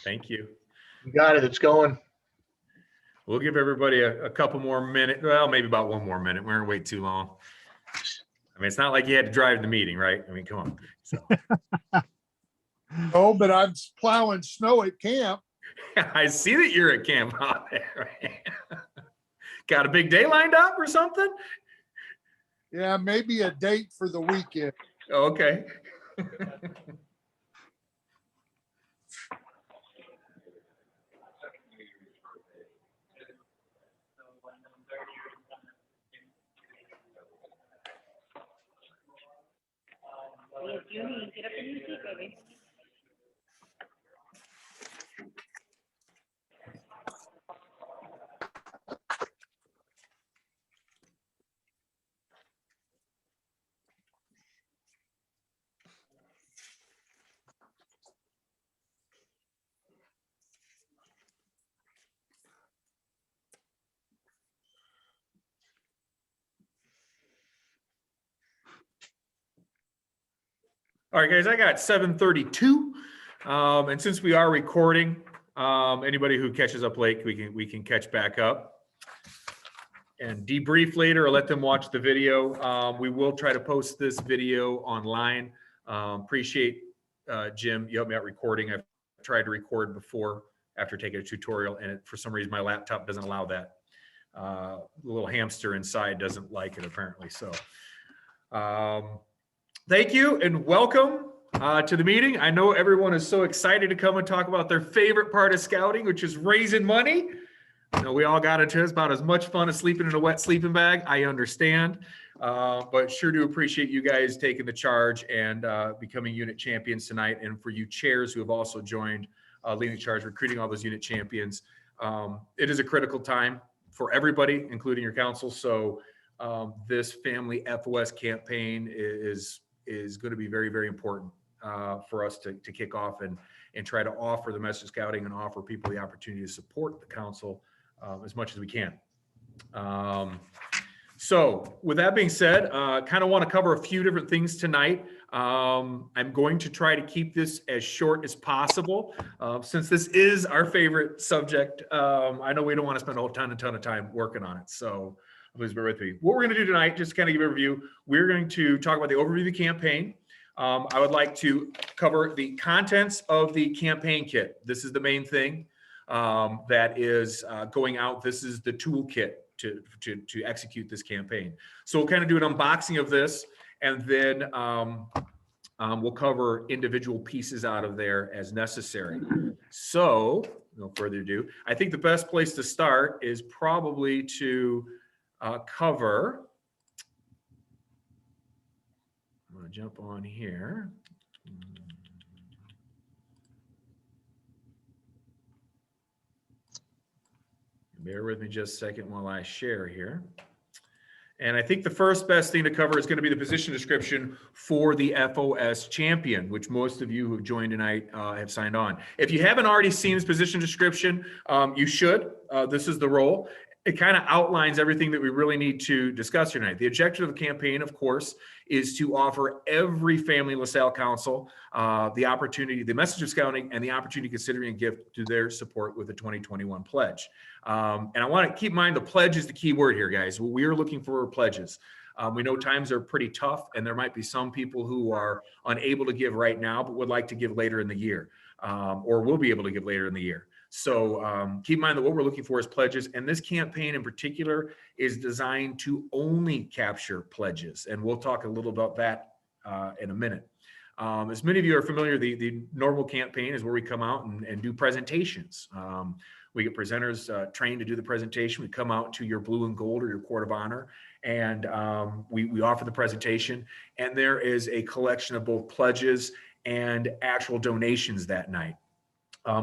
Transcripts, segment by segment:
Thank you. You got it. It's going. We'll give everybody a couple more minutes. Well, maybe about one more minute. We're going to wait too long. I mean, it's not like you had to drive the meeting, right? I mean, come on. So. Oh, but I'm plowing snow at camp. I see that you're at camp out there. Got a big day lined up or something? Yeah, maybe a date for the weekend. Okay. Get up in your seat, baby. All right, guys, I got 7:32. And since we are recording, anybody who catches up late, we can catch back up and debrief later or let them watch the video. We will try to post this video online. Appreciate, Jim, you helped me out recording. I've tried to record before after taking a tutorial, and for some reason my laptop doesn't allow that. The little hamster inside doesn't like it apparently. So thank you and welcome to the meeting. I know everyone is so excited to come and talk about their favorite part of scouting, which is raising money. You know, we all got it. It's about as much fun as sleeping in a wet sleeping bag. I understand, but sure do appreciate you guys taking the charge and becoming unit champions tonight. And for you chairs who have also joined leading the charge, recruiting all those unit champions. It is a critical time for everybody, including your council. So this family FOS campaign is going to be very, very important for us to kick off and try to offer the message scouting and offer people the opportunity to support the council as much as we can. So with that being said, kind of want to cover a few different things tonight. I'm going to try to keep this as short as possible since this is our favorite subject. I know we don't want to spend a whole ton of time working on it. So please bear with me. What we're going to do tonight, just to kind of give a review, we're going to talk about the overview of the campaign. I would like to cover the contents of the campaign kit. This is the main thing that is going out. This is the toolkit to execute this campaign. So we'll kind of do an unboxing of this, and then we'll cover individual pieces out of there as necessary. So no further ado, I think the best place to start is probably to cover. I'm going to jump on here. Bear with me just a second while I share here. And I think the first best thing to cover is going to be the position description for the FOS champion, which most of you who have joined tonight have signed on. If you haven't already seen this position description, you should. This is the role. It kind of outlines everything that we really need to discuss tonight. The objective of the campaign, of course, is to offer every family LaSalle Council the opportunity, the message of scouting, and the opportunity to consider a gift to their support with the 2021 pledge. And I want to keep in mind the pledge is the key word here, guys. We are looking for pledges. We know times are pretty tough, and there might be some people who are unable to give right now, but would like to give later in the year, or will be able to give later in the year. So keep in mind that what we're looking for is pledges, and this campaign in particular is designed to only capture pledges, and we'll talk a little about that in a minute. As many of you are familiar, the normal campaign is where we come out and do presentations. We get presenters trained to do the presentation. We come out to your blue and gold or your court of honor, and we offer the presentation, and there is a collection of both pledges and actual donations that night.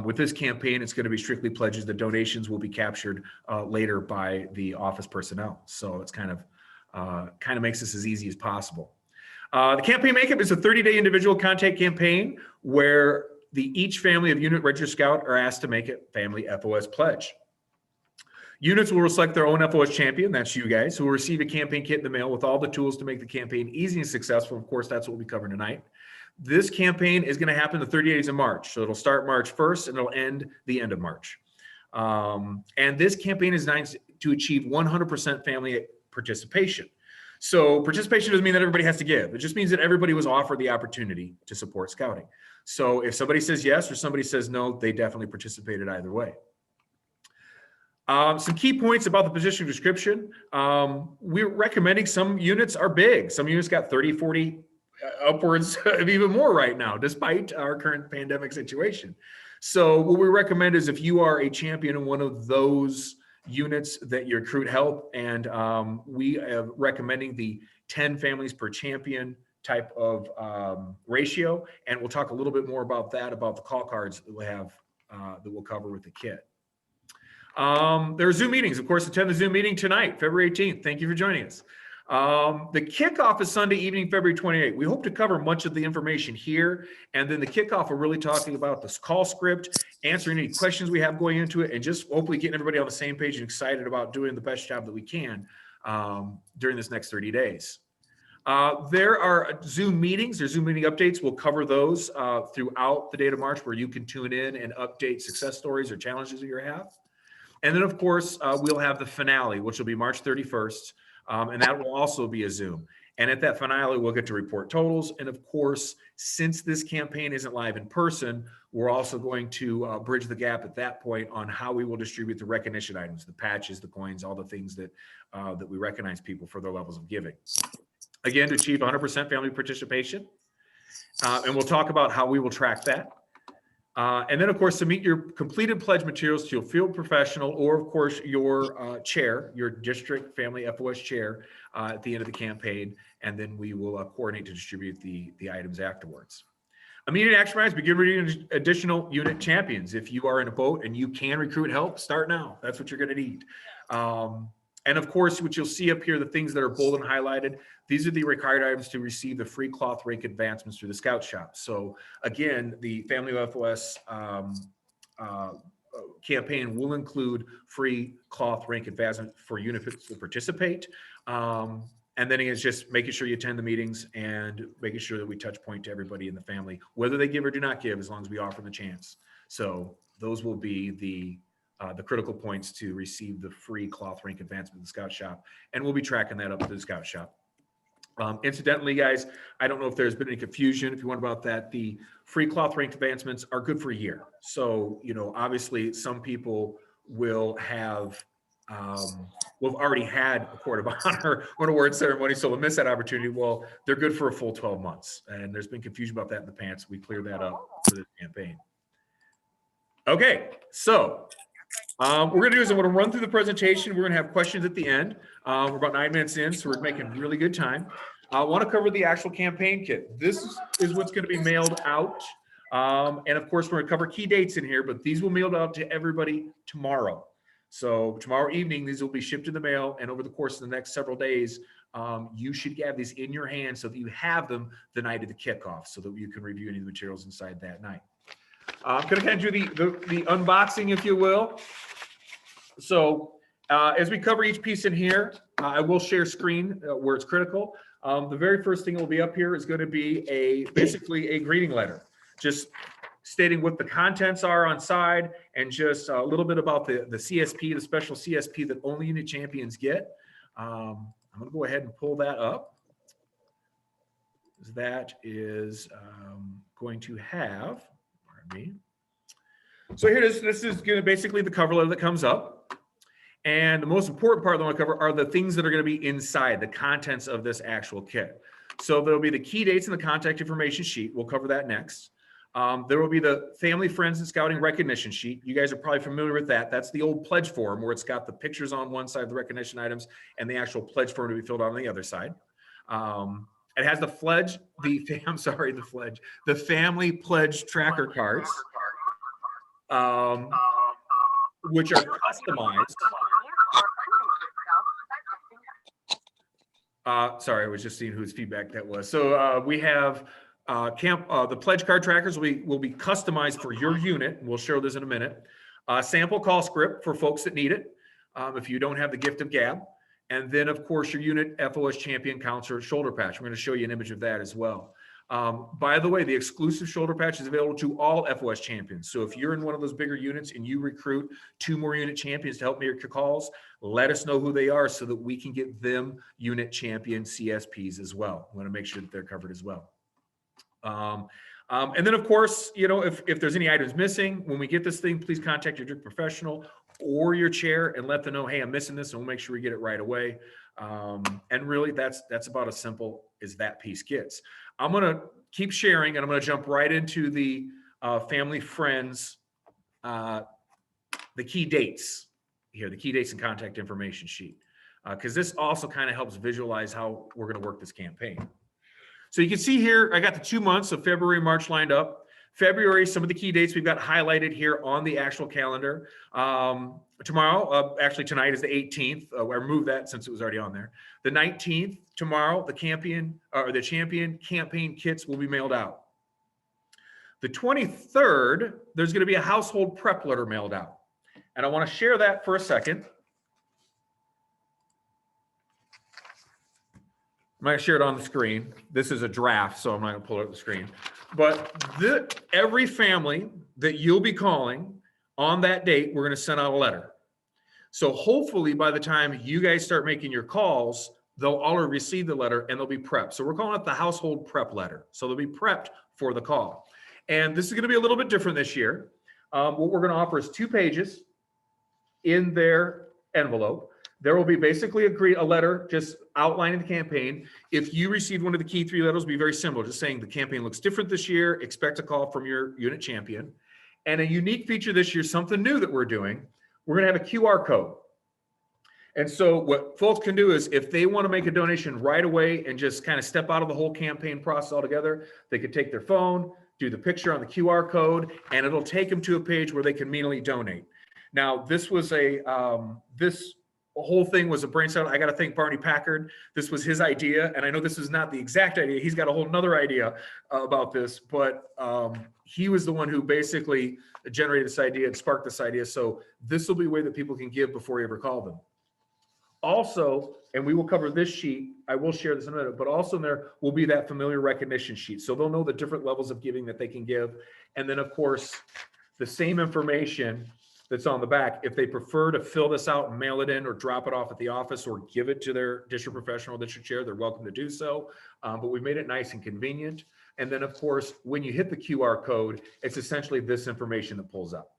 With this campaign, it's going to be strictly pledges. The donations will be captured later by the office personnel. So it's kind of makes this as easy as possible. The campaign makeup is a 30-day individual contact campaign where each family of unit registered scout are asked to make a family FOS pledge. Units will select their own FOS champion, that's you guys, who will receive a campaign kit in the mail with all the tools to make the campaign easy and successful. Of course, that's what we'll be covering tonight. This campaign is going to happen the 30 days of March. So it'll start March 1st and it'll end the end of March. And this campaign is designed to achieve 100% family participation. So participation doesn't mean that everybody has to give. It just means that everybody was offered the opportunity to support scouting. So if somebody says yes or somebody says no, they definitely participated either way. Some key points about the position description. We're recommending some units are big. Some units got 30, 40, upwards of even more right now, despite our current pandemic situation. So what we recommend is if you are a champion in one of those units that you recruit help, and we are recommending the 10 families per champion type of ratio. And we'll talk a little bit more about that, about the call cards that we'll have, that we'll cover with the kit. There are Zoom meetings. Of course, attend the Zoom meeting tonight, February 18th. Thank you for joining us. The kickoff is Sunday evening, February 28th. We hope to cover much of the information here. And then the kickoff, we're really talking about this call script, answering any questions we have going into it, and just hopefully getting everybody on the same page and excited about doing the best job that we can during this next 30 days. There are Zoom meetings, there's Zoom meeting updates. We'll cover those throughout the date of March, where you can tune in and update success stories or challenges that you have. And then, of course, we'll have the finale, which will be March 31st. And that will also be a Zoom. And at that finale, we'll get to report totals. And of course, since this campaign isn't live in person, we're also going to bridge the gap at that point on how we will distribute the recognition items, the patches, the coins, all the things that, that we recognize people for their levels of giving. Again, to achieve 100% family participation. And we'll talk about how we will track that. And then, of course, submit your completed pledge materials to your field professional, or, of course, your chair, your district family FOS chair at the end of the campaign. And then we will coordinate to distribute the items afterwards. Immediate action items, begin recruiting additional unit champions. If you are in a boat and you can recruit help, start now. That's what you're going to need. And of course, what you'll see up here, the things that are bold and highlighted, these are the required items to receive the free cloth rank advancements through the Scout Shop. So again, the Family FOS campaign will include free cloth rank advancement for units to participate. And then it's just making sure you attend the meetings and making sure that we touch point to everybody in the family, whether they give or do not give, as long as we offer the chance. So those will be the critical points to receive the free cloth rank advancement in the Scout Shop. And we'll be tracking that up to the Scout Shop. Incidentally, guys, I don't know if there's been any confusion, if you want about that, the free cloth rank advancements are good for a year. So, you know, obviously some people will have, we've already had a court of honor or an award ceremony, so we'll miss that opportunity. Well, they're good for a full 12 months. And there's been confusion about that in the past. We cleared that up for this campaign. Okay, so we're going to do is I'm going to run through the presentation. We're going to have questions at the end. We're about 9 minutes in, so we're making really good time. I want to cover the actual campaign kit. This is what's going to be mailed out. And of course, we're going to cover key dates in here, but these will be mailed out to everybody tomorrow. So tomorrow evening, these will be shipped in the mail. And over the course of the next several days, you should have these in your hand so that you have them the night of the kickoff, so that you can review any of the materials inside that night. I'm going to kind of do the unboxing, if you will. So as we cover each piece in here, I will share screen where it's critical. The very first thing that will be up here is going to be basically a greeting letter, just stating what the contents are on side, and just a little bit about the CSP, the special CSP that only unit champions get. I'm going to go ahead and pull that up. That is going to have, pardon me. So here it is. This is going to basically the cover letter that comes up. And the most important part that I want to cover are the things that are going to be inside, the contents of this actual kit. So there'll be the key dates and the contact information sheet. We'll cover that next. There will be the Family, Friends, and Scouting recognition sheet. You guys are probably familiar with that. That's the old pledge form where it's got the pictures on one side of the recognition items and the actual pledge form to be filled out on the other side. It has the the Family Pledge Tracker cards, which are customized. Sorry, I was just seeing whose feedback that was. So we have the pledge card trackers will be customized for your unit. We'll show this in a minute. Sample call script for folks that need it, if you don't have the gift of gab. And then, of course, your unit FOS champion counselor shoulder patch. We're going to show you an image of that as well. By the way, the exclusive shoulder patch is available to all FOS champions. So if you're in one of those bigger units and you recruit 2 more unit champions to help make your calls, let us know who they are so that we can get them unit champion CSPs as well. We want to make sure that they're covered as well. And then of course, you know, if there's any items missing, when we get this thing, please contact your district professional or your chair and let them know, hey, I'm missing this, and we'll make sure we get it right away. And really that's about as simple as that piece gets. I'm going to keep sharing, and I'm going to jump right into the family friends, the key dates here, the key dates and contact information sheet, because this also kind of helps visualize how we're going to work this campaign. So you can see here, I got the 2 months of February, March lined up. February, some of the key dates we've got highlighted here on the actual calendar. Tomorrow, actually tonight is the 18th. I removed that since it was already on there. The 19th, tomorrow, the champion campaign kits will be mailed out. The 23rd, there's going to be a household prep letter mailed out. And I want to share that for a second. I'm not going to share it on the screen. This is a draft, so I'm not going to pull it up the screen. But every family that you'll be calling on that date, we're going to send out a letter. So hopefully by the time you guys start making your calls, they'll already receive the letter and they'll be prepped. So we're calling it the household prep letter. So they'll be prepped for the call. And this is going to be a little bit different this year. What we're going to offer is 2 pages in their envelope. There will be basically a letter just outlining the campaign. If you received one of the key 3 letters, it'll be very similar, just saying the campaign looks different this year. Expect a call from your unit champion. And a unique feature this year, something new that we're doing, we're going to have a QR code. And so what folks can do is if they want to make a donation right away and just kind of step out of the whole campaign process altogether, they could take their phone, do the picture on the QR code, and it'll take them to a page where they can immediately donate. Now, this was this whole thing was a brainstorm. I got to thank Barney Packard. This was his idea. And I know this is not the exact idea. He's got a whole nother idea about this, but he was the one who basically generated this idea and sparked this idea. So this will be a way that people can give before you ever call them. Also, and we will cover this sheet, I will share this in a minute, but also in there will be that familiar recognition sheet. So they'll know the different levels of giving that they can give. And then of course, the same information that's on the back. If they prefer to fill this out and mail it in or drop it off at the office or give it to their district professional, district chair, they're welcome to do so. But we made it nice and convenient. And then of course, when you hit the QR code, it's essentially this information that pulls up.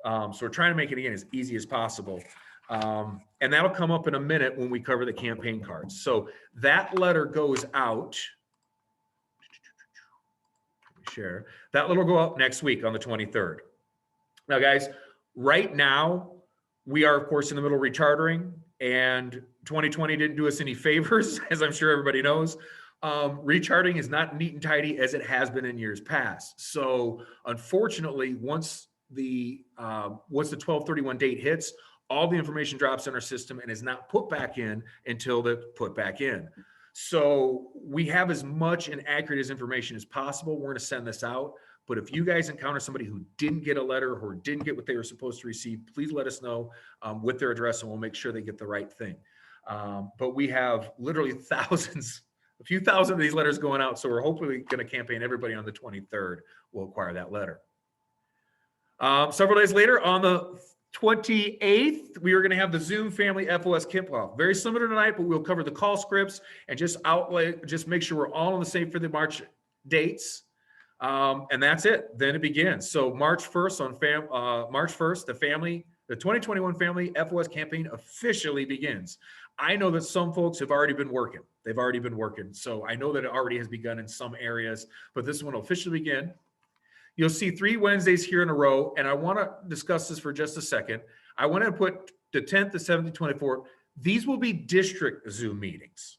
So we're trying to make it again as easy as possible. And that'll come up in a minute when we cover the campaign cards. So that letter goes out. Share. That letter will go out next week on the 23rd. Now, guys, right now, we are, of course, in the middle of rechartering, and 2020 didn't do us any favors, as I'm sure everybody knows. Recharting is not neat and tidy as it has been in years past. So, unfortunately, once the 12/31 date hits, all the information drops in our system and is not put back in until they're put back in. So, we have as much and accurate as information as possible. We're going to send this out. But if you guys encounter somebody who didn't get a letter or didn't get what they were supposed to receive, please let us know with their address and we'll make sure they get the right thing. But we have literally a few thousand of these letters going out. So we're hopefully going to campaign everybody on the 23rd will acquire that letter. Several days later, on the 28th, we are going to have the Zoom Family FOS kickoff. Very similar to tonight, but we'll cover the call scripts and just make sure we're all on the same for the March dates. And that's it. Then it begins. So March 1st the 2021 Family FOS campaign officially begins. I know that some folks have already been working. They've already been working. So I know that it already has begun in some areas, but this one will officially begin. You'll see 3 Wednesdays here in a row. And I want to discuss this for just a second. I want to put the 10th, the 7th, the 24th. These will be district Zoom meetings.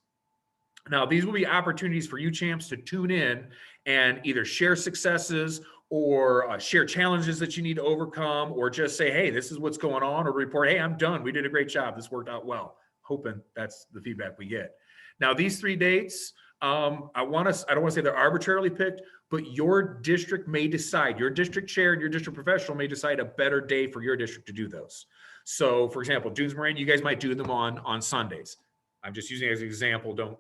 Now, these will be opportunities for you champs to tune in and either share successes or share challenges that you need to overcome, or just say, hey, this is what's going on, or report, hey, I'm done. We did a great job. This worked out well. Hoping that's the feedback we get. Now, these 3 dates, I don't want to say they're arbitrarily picked, but your district may decide, your district chair and your district professional may decide a better day for your district to do those. So, for example, Dunes Moraine, you guys might do them on Sundays. I'm just using it as an example. Don't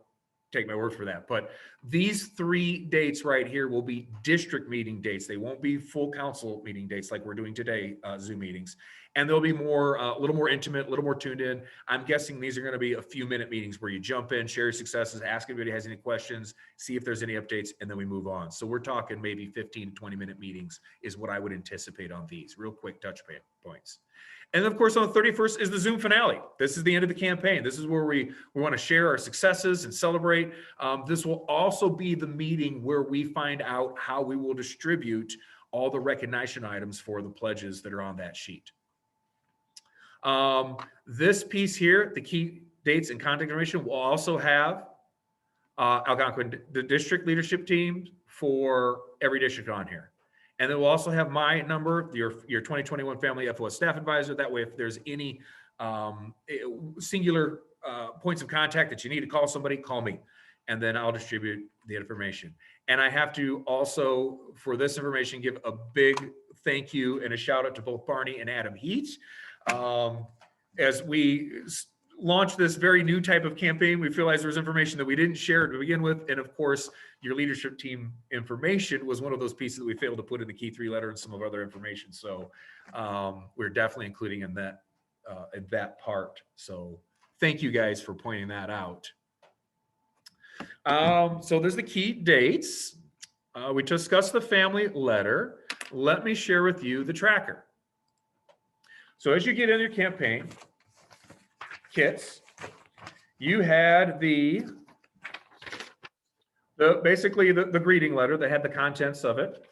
take my word for that. But these 3 dates right here will be district meeting dates. They won't be full council meeting dates like we're doing today, Zoom meetings. And they'll be more, a little more intimate, a little more tuned in. I'm guessing these are going to be a few minute meetings where you jump in, share your successes, ask if anybody has any questions, see if there's any updates, and then we move on. So we're talking maybe 15 to 20 minute meetings is what I would anticipate on these real quick touch points. And of course, on the 31st is the Zoom finale. This is the end of the campaign. This is where we want to share our successes and celebrate. This will also be the meeting where we find out how we will distribute all the recognition items for the pledges that are on that sheet. This piece here, the key dates and contact information, will also have Algonquin, the district leadership team for every district on here. And then we'll also have my number, your 2021 Family FOS Staff Advisor. That way, if there's any singular points of contact that you need to call somebody, call me. And then I'll distribute the information. And I have to also, for this information, give a big thank you and a shout out to both Barney and Adam Heat. As we launched this very new type of campaign, we realized there was information that we didn't share to begin with. And of course, your leadership team information was one of those pieces that we failed to put in the key 3 letter and some of other information. So we're definitely including in that part. So thank you guys for pointing that out. So there's the key dates. We discussed the family letter. Let me share with you the tracker. So as you get in your campaign kits, you had basically the greeting letter that had the contents of it.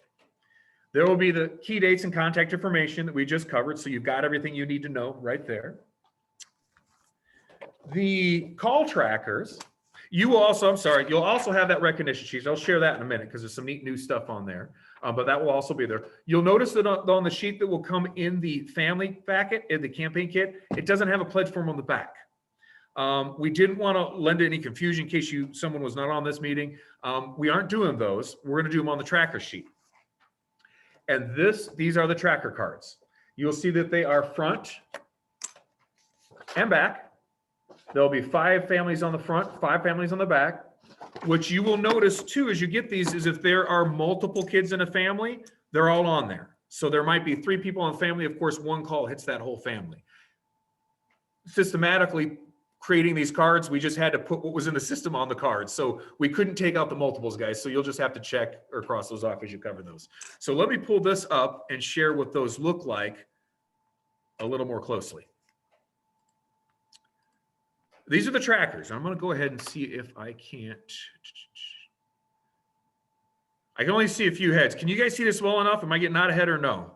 There will be the key dates and contact information that we just covered. So you've got everything you need to know right there. The call trackers, you'll also have that recognition sheet. I'll share that in a minute because there's some neat new stuff on there. But that will also be there. You'll notice that on the sheet that will come in the family packet, in the campaign kit, it doesn't have a pledge form on the back. We didn't want to lend any confusion in case someone was not on this meeting. We aren't doing those. We're going to do them on the tracker sheet. And these are the tracker cards. You'll see that they are front and back. There'll be 5 families on the front, 5 families on the back. What you will notice too, as you get these, is if there are multiple kids in a family, they're all on there. So there might be 3 people in a family. Of course, one call hits that whole family. Systematically creating these cards, we just had to put what was in the system on the cards. So we couldn't take out the multiples, guys. So you'll just have to check or cross those off as you cover those. So let me pull this up and share what those look like a little more closely. These are the trackers. I'm going to go ahead and see if I can't. I can only see a few heads. Can you guys see this well enough? Am I getting out ahead or no?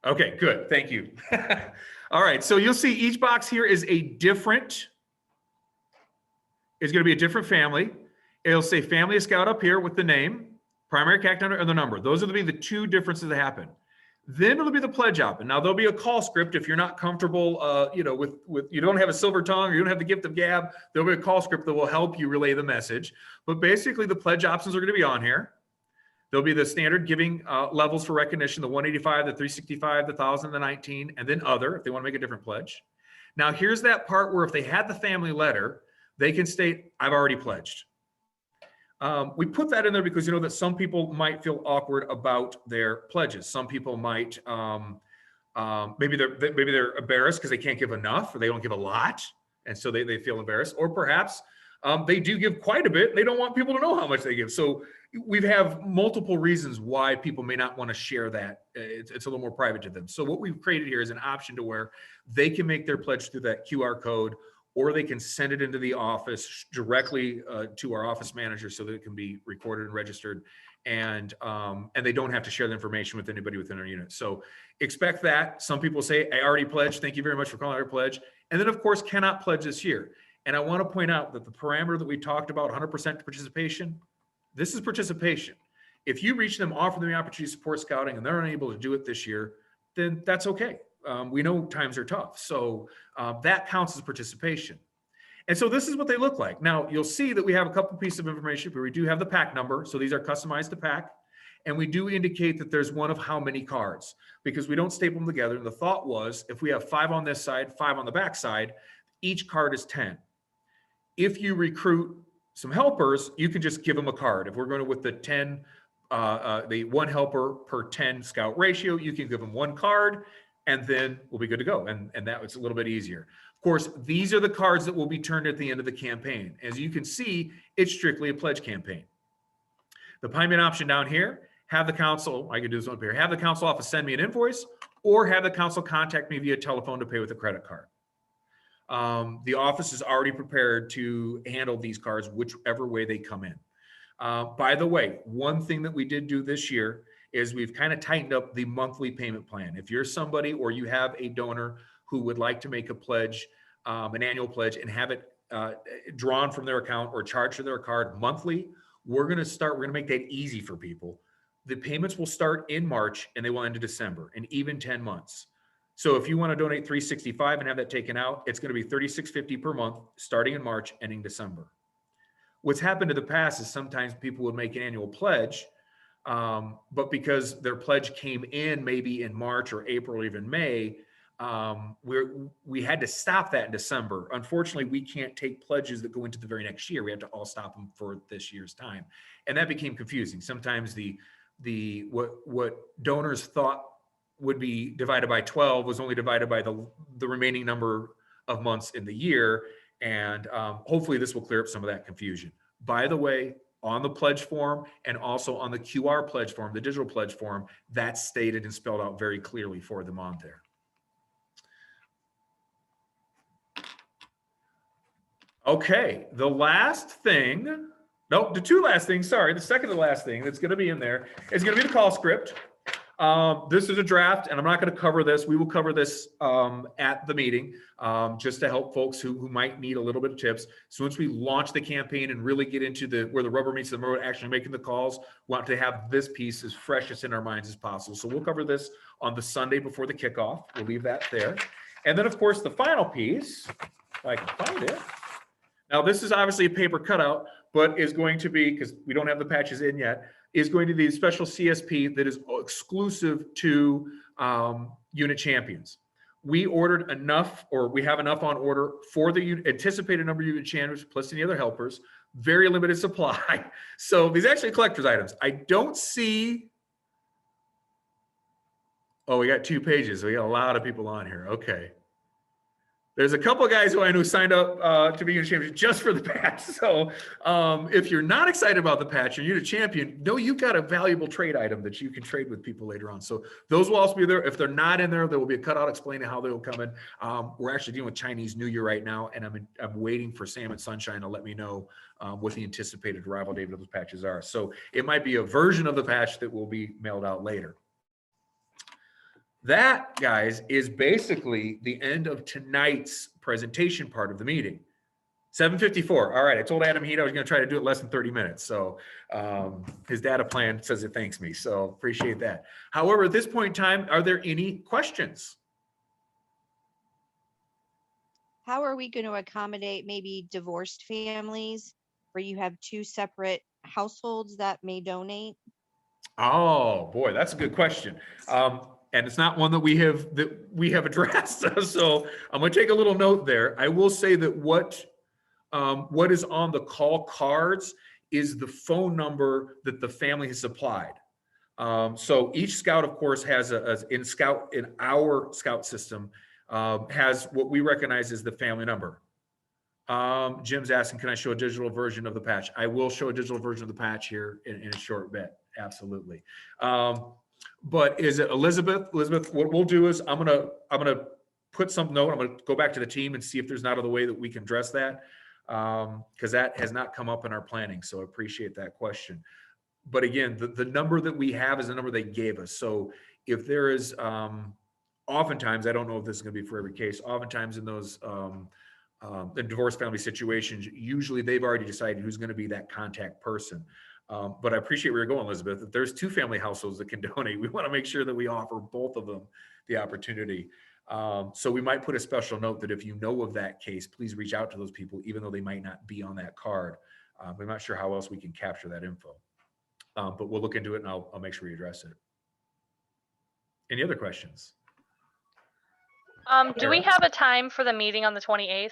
Okay, good. Thank you. All right. So you'll see each box here is going to be a different family. It'll say family of scout up here with the name, primary CAC number, and the number. Those are the 2 differences that happen. Then it'll be the pledge op. And now there'll be a call script if you're not comfortable, with you don't have a silver tongue or you don't have the gift of gab. There'll be a call script that will help you relay the message. But basically, the pledge options are going to be on here. There'll be the standard giving levels for recognition: the 185, the 365, the 1,000, the 19, and then other if they want to make a different pledge. Now, here's that part where if they had the family letter, they can state, "I've already pledged." We put that in there because that some people might feel awkward about their pledges. Some people might maybe they're embarrassed because they can't give enough or they don't give a lot, and so they feel embarrassed. Or perhaps they do give quite a bit. They don't want people to know how much they give. So we have multiple reasons why people may not want to share that. It's a little more private to them. So what we've created here is an option to where they can make their pledge through that QR code, or they can send it into the office directly to our office manager so that it can be recorded and registered, and they don't have to share the information with anybody within our unit. So expect that. Some people say, "I already pledged. Thank you very much for calling our pledge." And then of course, cannot pledge this year. And I want to point out that the parameter that we talked about, 100% participation, this is participation. If you reach them, offer them the opportunity to support scouting, and they're unable to do it this year, then that's okay. We know times are tough. So that counts as participation. And so this is what they look like. Now, you'll see that we have a couple pieces of information where we do have the pack number. So these are customized to pack. And we do indicate that there's one of how many cards, because we don't staple them together. And the thought was, if we have 5 on this side, 5 on the back side, each card is 10. If you recruit some helpers, you can just give them a card. If we're going with the 10, the 1 helper per 10 scout ratio, you can give them 1 card and then we'll be good to go. And that was a little bit easier. Of course, these are the cards that will be turned at the end of the campaign. As you can see, it's strictly a pledge campaign. The payment option down here, have the council, I can do this one up here, have the council office send me an invoice or have the council contact me via telephone to pay with a credit card. The office is already prepared to handle these cards, whichever way they come in. By the way, one thing that we did do this year is we've kind of tightened up the monthly payment plan. If you're somebody or you have a donor who would like to make a pledge, an annual pledge and have it drawn from their account or charged to their card monthly, we're going to make that easy for people. The payments will start in March and they will end in December and even 10 months. So if you want to donate $365 and have that taken out, it's going to be $36.50 per month, starting in March, ending December. What's happened in the past is sometimes people would make an annual pledge, but because their pledge came in maybe in March or April or even May, we had to stop that in December. Unfortunately, we can't take pledges that go into the very next year. We have to all stop them for this year's time, and that became confusing. Sometimes what donors thought would be divided by 12 was only divided by the remaining number of months in the year. And hopefully this will clear up some of that confusion. By the way, on the pledge form and also on the QR pledge form, the digital pledge form, that's stated and spelled out very clearly for them on there. Okay, the last thing, nope, the 2 last things, sorry, the second to last thing that's gonna be in there is gonna be the call script. This is a draft and I'm not going to cover this. We will cover this at the meeting just to help folks who might need a little bit of tips. So once we launch the campaign and really get into where the rubber meets the road, actually making the calls, we want to have this piece as freshest in our minds as possible. So we'll cover this on the Sunday before the kickoff. We'll leave that there. And then of course the final piece, if I can find it. Now this is obviously a paper cutout, but is going to be, because we don't have the patches in yet, is going to be a special CSP that is exclusive to unit champions. We ordered enough, or we have enough on order for the anticipated number of unit champions plus any other helpers, very limited supply. So these are actually collector's items. I don't see, oh, we got 2 pages. We got a lot of people on here. Okay. There's a couple of guys who I know signed up to be unit champions just for the patch. So if you're not excited about the patch and you're a champion, know you've got a valuable trade item that you can trade with people later on. So those will also be there. If they're not in there, there will be a cutout explaining how they will come in. We're actually dealing with Chinese New Year right now, and I'm waiting for Sam and Sunshine to let me know what the anticipated arrival date of those patches are. So it might be a version of the patch that will be mailed out later. That, guys, is basically the end of tonight's presentation part of the meeting. 7:54. All right, I told Adam Heat I was going to try to do it less than 30 minutes. So his data plan says it thanks me. So appreciate that. However, at this point in time, are there any questions? How are we going to accommodate maybe divorced families where you have 2 separate households that may donate? Oh boy, that's a good question. And it's not one that we have addressed. So I'm going to take a little note there. I will say that what is on the call cards is the phone number that the family has supplied. So each scout, of course, has in our scout system has what we recognize as the family number. Jim's asking, can I show a digital version of the patch? I will show a digital version of the patch here in a short bit. Absolutely. But is it Elizabeth? Elizabeth, what we'll do is I'm gonna put some note. I'm gonna go back to the team and see if there's not other way that we can address that, because that has not come up in our planning. So I appreciate that question. But again, the number that we have is the number they gave us. So if there is, oftentimes, I don't know if this is gonna be for every case, oftentimes in those the divorce family situations, usually they've already decided who's gonna be that contact person. But I appreciate where you're going, Elizabeth. If there's 2 family households that can donate, we want to make sure that we offer both of them the opportunity. So we might put a special note that if you know of that case, please reach out to those people, even though they might not be on that card. We're not sure how else we can capture that info. But we'll look into it and I'll make sure we address it. Any other questions? Do we have a time for the meeting on the 28th?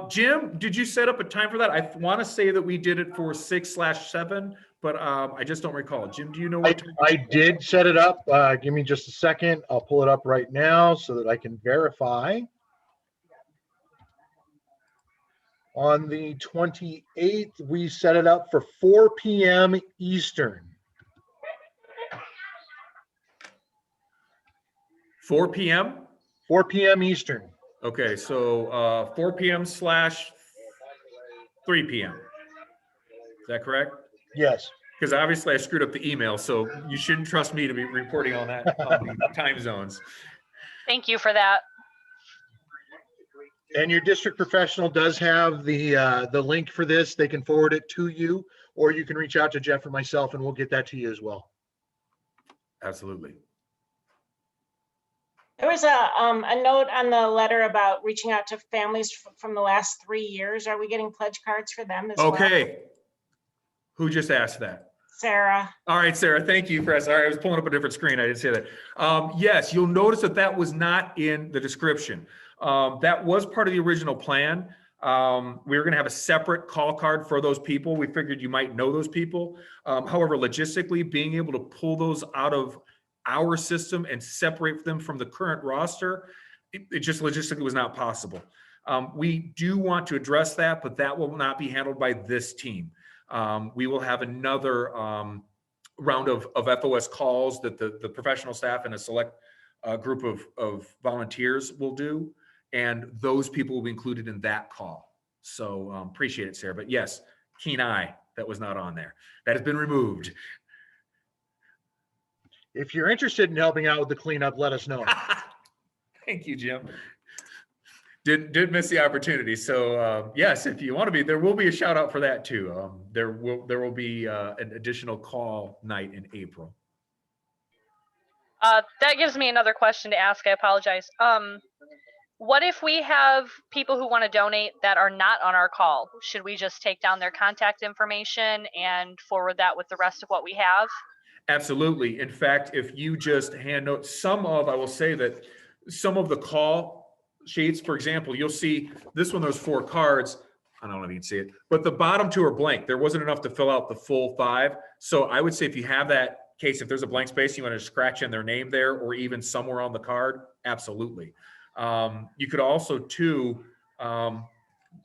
Jim, did you set up a time for that? I want to say that we did it for 6/7, but I just don't recall. Jim, do you know what time? I did set it up. Give me just a second. I'll pull it up right now so that I can verify. On the 28th, we set it up for 4 p.m. Eastern. 4 p.m.? 4 p.m. Eastern. Okay, so 4 p.m/3 p.m. Is that correct? Yes. Because obviously I screwed up the email, so you shouldn't trust me to be reporting on that on the time zones. Thank you for that. And your district professional does have the link for this. They can forward it to you, or you can reach out to Jeff or myself, and we'll get that to you as well. Absolutely. There was a note on the letter about reaching out to families from the last 3 years. Are we getting pledge cards for them as well? Okay. Who just asked that? Sarah. All right, Sarah, thank you for, sorry, I was pulling up a different screen. I didn't say that. Yes, you'll notice that that was not in the description. That was part of the original plan. We were going to have a separate call card for those people. We figured you might know those people. However, logistically, being able to pull those out of our system and separate them from the current roster, it just logistically was not possible. We do want to address that, but that will not be handled by this team. We will have another round of FOS calls that the professional staff and a select group of volunteers will do. And those people will be included in that call. So appreciate it, Sarah. But yes, keen eye, that was not on there. That has been removed. If you're interested in helping out with the cleanup, let us know. Thank you, Jim. Did miss the opportunity. So yes, if you want to be, there will be a shout out for that too. There will be an additional call night in April. That gives me another question to ask. I apologize. What if we have people who want to donate that are not on our call? Should we just take down their contact information and forward that with the rest of what we have? Absolutely. In fact, if you just hand note I will say that some of the call sheets, for example, you'll see this one, there's 4 cards. I don't know if you can see it, but the bottom 2 are blank. There wasn't enough to fill out the full 5. So I would say if you have that case, if there's a blank space, you want to scratch in their name there or even somewhere on the card, absolutely. You could also too, I'm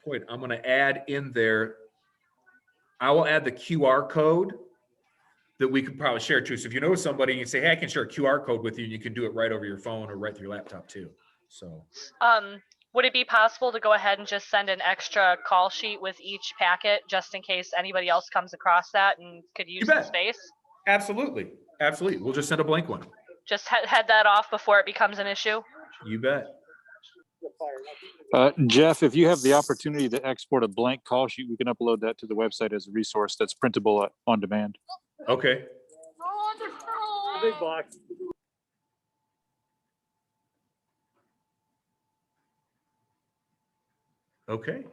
going to add in there, I will add the QR code that we could probably share too. So if you know somebody, you can say, hey, I can share a QR code with you, and you can do it right over your phone or right through your laptop too. So would it be possible to go ahead and just send an extra call sheet with each packet just in case anybody else comes across that and could use the space? Absolutely. Absolutely. We'll just send a blank one. Just head that off before it becomes an issue. You bet. Jeff, if you have the opportunity to export a blank call sheet, we can upload that to the website as a resource that's printable on demand. Okay. Big box. Okay.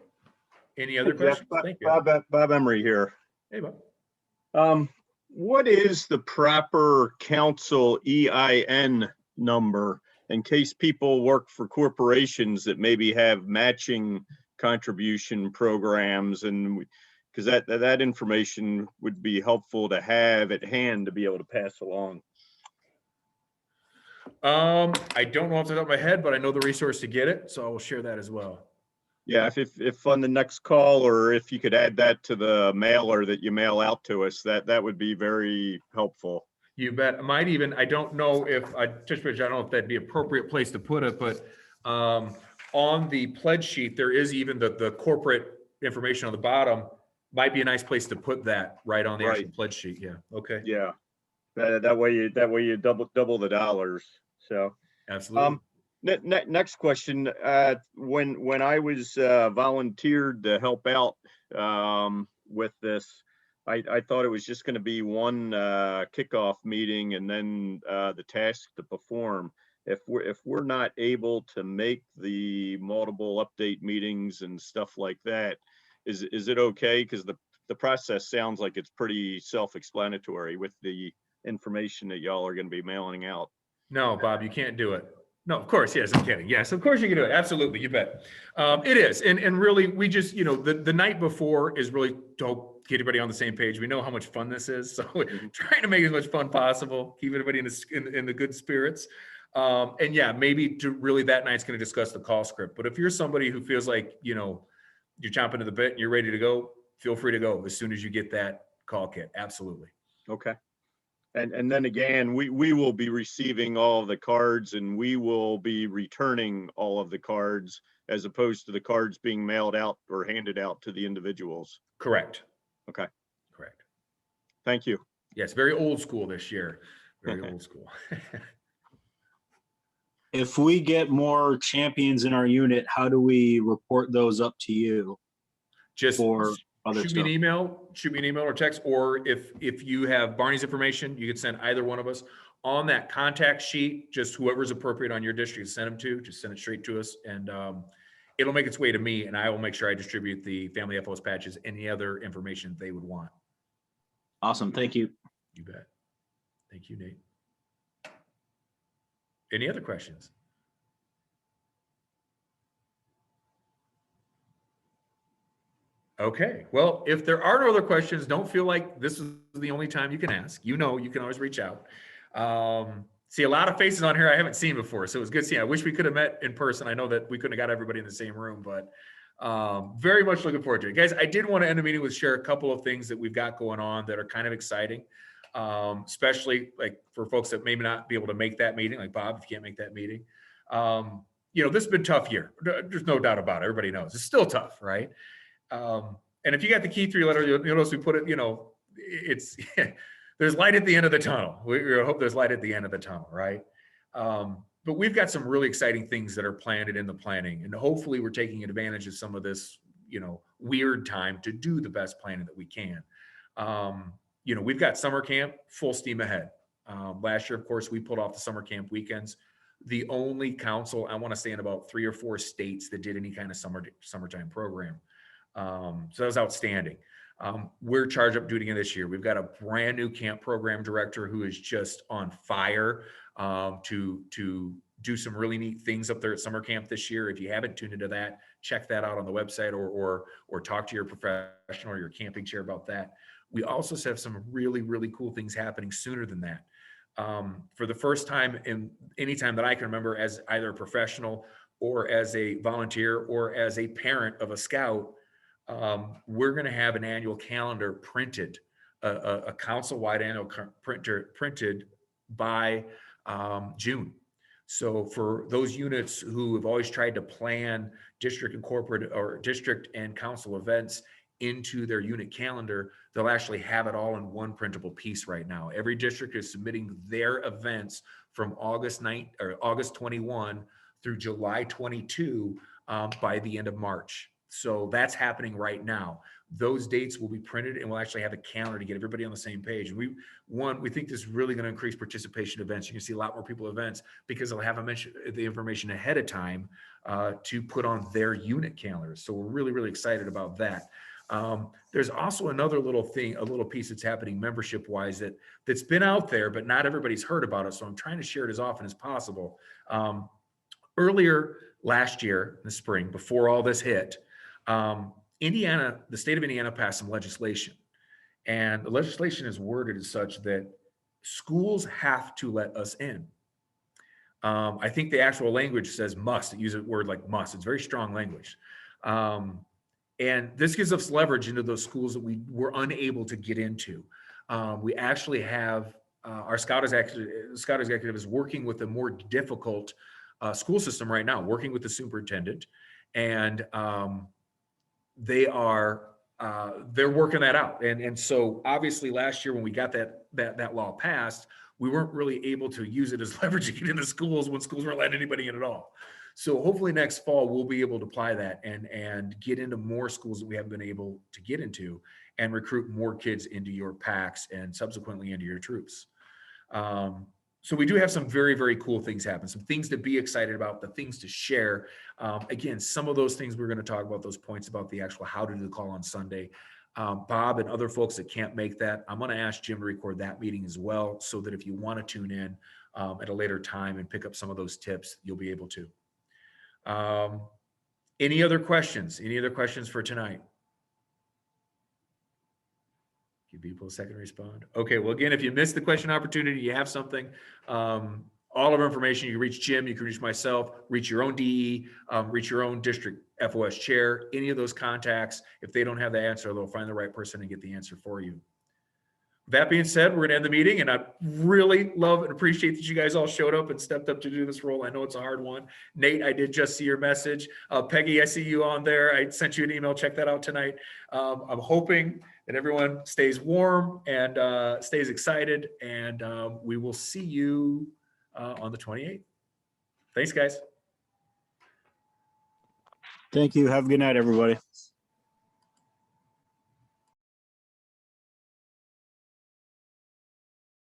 Any other Jeff, questions? Thank you. Bob Emery here. Hey, Bob. What is the proper council EIN number in case people work for corporations that maybe have matching contribution programs, and because that information would be helpful to have at hand to be able to pass along. I don't know off the top of my head, but I know the resource to get it, so I will share that as well. Yeah, if on the next call, or if you could add that to the mailer that you mail out to us, that would be very helpful. You bet. I might even, I don't know if, I don't know if that'd be appropriate place to put it, but on the pledge sheet, there is even the corporate information on the bottom. Might be a nice place to put that right on the actual pledge sheet. Yeah. Okay. Yeah, that way you double the dollars. So absolutely. Next question. When I was volunteered to help out with this, I thought it was just going to be one kickoff meeting and then the task to perform. If we're not able to make the multiple update meetings and stuff like that, is it okay? Because the process sounds like it's pretty self-explanatory with the information that y'all are going to be mailing out. No, Bob, you can't do it. No, of course, yes, I'm kidding. Yes, of course you can do it. Absolutely, you bet. It is, and really, we just, the night before is really to help get everybody on the same page. We know how much fun this is, so we're trying to make as much fun possible, keep everybody in the good spirits. And yeah, maybe to really that night's going to discuss the call script. But if you're somebody who feels like, you're chomping at the bit and you're ready to go, feel free to go as soon as you get that call kit. Absolutely. Okay. And then again, we will be receiving all of the cards and we will be returning all of the cards as opposed to the cards being mailed out or handed out to the individuals. Correct. Okay. Correct. Thank you. Yes, very old school this year. Very old school. If we get more champions in our unit, how do we report those up to you Just for other shoot me an stuff? email or text, or if you have Barney's information, you can send either one of us on that contact sheet. Just whoever's appropriate on your district, send them to. Just send it straight to us, and it'll make its way to me, and I will make sure I distribute the family FOS patches, any other information they would want. Awesome. Thank you. You bet. Thank you, Nate. Any other questions? Okay, well, if there are no other questions, don't feel like this is the only time you can ask. You can always reach out. See a lot of faces on here I haven't seen before, so it was good seeing. I wish we could have met in person. I know that we couldn't have got everybody in the same room, but very much looking forward to it. Guys, I did want to end the meeting with share a couple of things that we've got going on that are kind of exciting, especially like for folks that maybe not be able to make that meeting, like Bob, if you can't make that meeting. This has been a tough year. There's no doubt about it. Everybody knows it's still tough, right? And if you got the key 3-letter, you'll notice we put it, it's there's light at the end of the tunnel. We hope there's light at the end of the tunnel, right? But we've got some really exciting things that are planned in the planning, and hopefully we're taking advantage of some of this, weird time to do the best planning that we can. We've got summer camp full steam ahead. Last year, of course, we pulled off the summer camp weekends. The only council, I want to say, in about 3 or 4 states that did any kind of summertime program. So that was outstanding. We're charged up doing it again this year. We've got a brand new camp program director who is just on fire to do some really neat things up there at summer camp this year. If you haven't tuned into that, check that out on the website or talk to your professional or your camping chair about that. We also have some really, really cool things happening sooner than that. For the first time in any time that I can remember, as either a professional or as a volunteer or as a parent of a scout, we're going to have an annual calendar printed, a council-wide annual printed by June. So for those units who have always tried to plan district and corporate or district and council events into their unit calendar, they'll actually have it all in one printable piece right now. Every district is submitting their events from August 21 through July 22 by the end of March. So that's happening right now. Those dates will be printed and we'll actually have a calendar to get everybody on the same page. We think this is really going to increase participation events. You can see a lot more people events because they'll have the information ahead of time to put on their unit calendars. So we're really, really excited about that. There's also another little thing, a little piece that's happening membership wise that's been out there, but not everybody's heard about it. So I'm trying to share it as often as possible. Earlier last year in the spring, before all this hit, the state of Indiana passed some legislation, and the legislation is worded as such that schools have to let us in. I think the actual language says must. It uses a word like must. It's very strong language. And this gives us leverage into those schools that we were unable to get into. We actually have our Scout Executive is working with a more difficult school system right now, working with the superintendent, and they're working that out. And so obviously last year when we got that law passed, we weren't really able to use it as leverage to get into schools when schools weren't letting anybody in at all. So hopefully next fall we'll be able to apply that and get into more schools that we haven't been able to get into and recruit more kids into your packs and subsequently into your troops. So we do have some very, very cool things happen, some things to be excited about, the things to share. Again, some of those things we're going to talk about, those points about the actual how to do the call on Sunday. Bob and other folks that can't make that, I'm going to ask Jim to record that meeting as well, so that if you want to tune in at a later time and pick up some of those tips, you'll be able to. Any other questions? Any other questions for tonight? Give people a second to respond. Okay, well, again, if you missed the question opportunity, you have something. All of our information, you can reach Jim, you can reach myself, reach your own DE, reach your own district FOS chair, any of those contacts. If they don't have the answer, they'll find the right person and get the answer for you. That being said, we're gonna end the meeting, and I really love and appreciate that you guys all showed up and stepped up to do this role. I know it's a hard one. Nate, I did just see your message. Peggy, I see you on there. I sent you an email. Check that out tonight. I'm hoping that everyone stays warm and stays excited, and we will see you on the 28th. Thanks, guys. Thank you. Have a good night, everybody.